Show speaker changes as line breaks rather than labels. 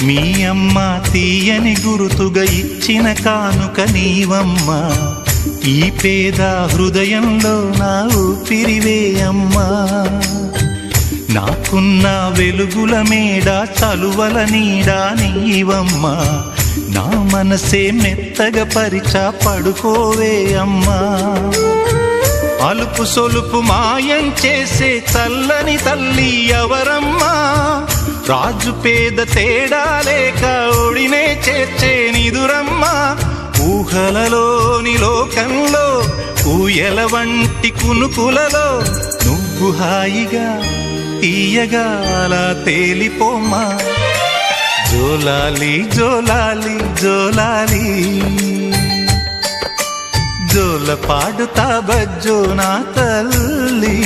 మీ అమ్మ తీయని గురుతుగా ఇచ్చిన కానుక నీవమ్మా, ఈ పేద హృదయంలో నా ఊపిరివే అమ్మా. నాకున్న వెలుగుల మేడ చలువల నీడా నీవమ్మా, నా మనసే మెత్తగా పరిచా పడుకోవే అమ్మా. అలుపు సొలుపు మాయం చేసే చల్లని తల్లి ఎవరమ్మా, రాజు పేద తేడా లేక ఒడినే చేర్చే నిదురమ్మా. ఊహలలోని లోకంలో ఊయల వంటి కునుకులలో నువ్వు హాయిగా తీయగా అలా తేలిపోమ్మా. జోలాలి జోలాలి జోలాలి, జోల పాడుతా బజ్జో నా తల్లి.